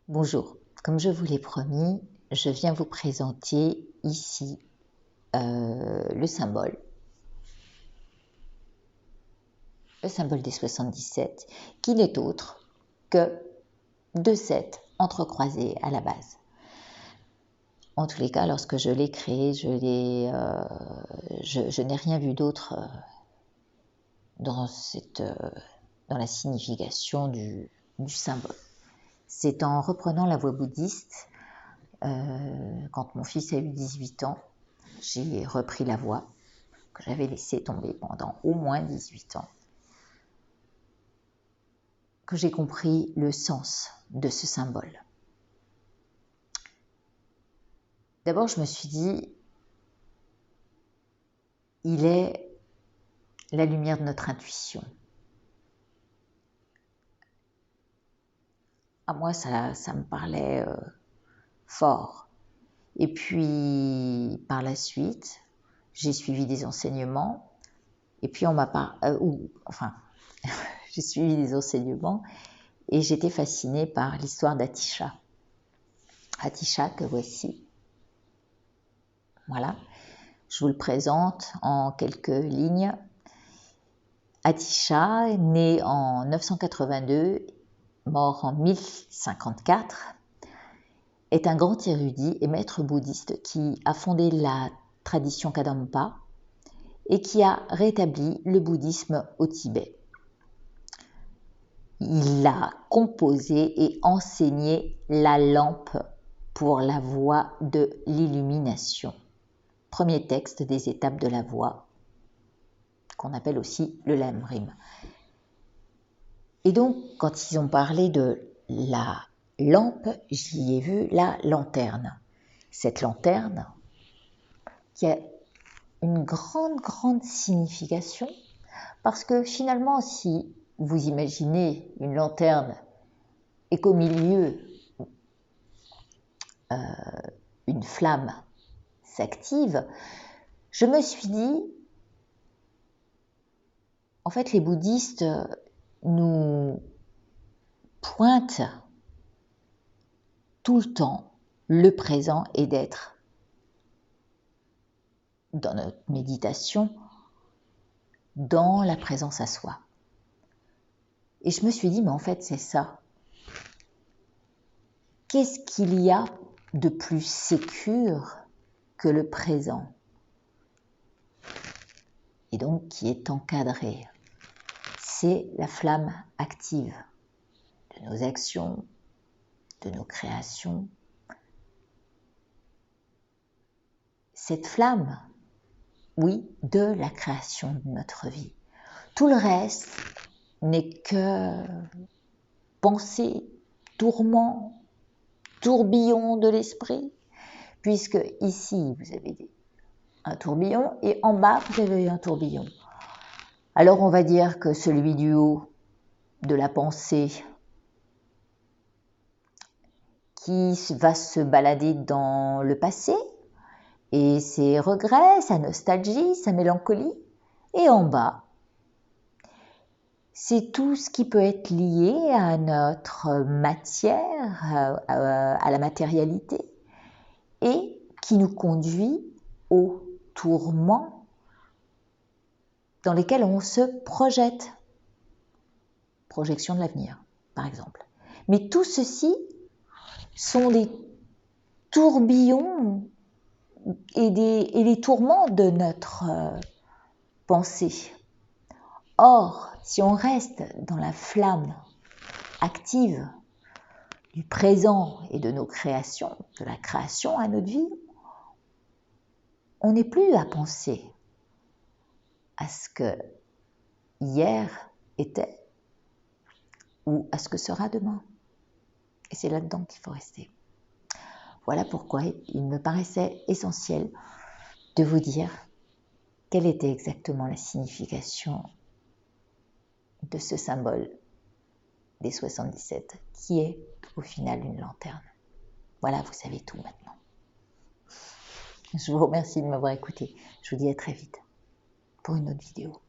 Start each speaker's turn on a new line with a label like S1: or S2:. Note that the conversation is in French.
S1: Bonjour, comme je vous l'ai promis, je viens vous présenter ici le symbole des 77, qui n'est autre que 2 7 entrecroisés à la base. En tous les cas, lorsque je l'ai créé, je n'ai rien vu d'autre dans la signification du symbole. C'est en reprenant la voie bouddhiste, quand mon fils a eu 18 ans, j'ai repris la voie que j'avais laissée tomber pendant au moins 18 ans, que j'ai compris le sens de ce symbole. D'abord, je me suis dit, il est la lumière de notre intuition. À moi, ça me parlait fort. Et puis, par la suite, j'ai suivi des enseignements. Et puis, j'ai suivi des enseignements et j'étais fascinée par l'histoire d'Atisha. Atisha, que voici. Voilà. Je vous le présente en quelques lignes. Atisha, né en 982, mort en 1054, est un grand érudit et maître bouddhiste qui a fondé la tradition Kadampa et qui a rétabli le bouddhisme au Tibet. Il a composé et enseigné la lampe pour la voie de l'illumination. Premier texte des étapes de la voie, qu'on appelle aussi le Lamrim. Et donc, quand ils ont parlé de la lampe, j'y ai vu la lanterne. Cette lanterne qui a une grande signification, parce que finalement, si vous imaginez une lanterne et qu'au milieu, une flamme s'active, je me suis dit, en fait, les bouddhistes nous pointent tout le temps le présent et d'être dans notre méditation, dans la présence à soi. Et je me suis dit, mais en fait, c'est ça. Qu'est-ce qu'il y a de plus sécure que le présent? Et donc, qui est encadré. C'est la flamme active de nos actions, de nos créations. Cette flamme, oui, de la création de notre vie. Tout le reste n'est que pensée, tourment, tourbillon de l'esprit, puisque ici, vous avez un tourbillon et en bas, vous avez un tourbillon. Alors, on va dire que celui du haut de la pensée qui va se balader dans le passé et ses regrets, sa nostalgie, sa mélancolie, et en bas, c'est tout ce qui peut être lié à notre matière, à la matérialité, et qui nous conduit au tourment dans lesquels on se projette. Projection de l'avenir, par exemple. Mais tout ceci sont des tourbillons et des tourments de notre pensée. Or, si on reste dans la flamme active du présent et de nos créations, de la création à notre vie, on n'est plus à penser à ce que hier était ou à ce que sera demain. Et c'est là-dedans qu'il faut rester. Voilà pourquoi il me paraissait essentiel de vous dire quelle était exactement la signification de ce symbole des 77, qui est au final une lanterne. Voilà, vous savez tout maintenant. Je vous remercie de m'avoir écouté. Je vous dis à très vite pour une autre vidéo.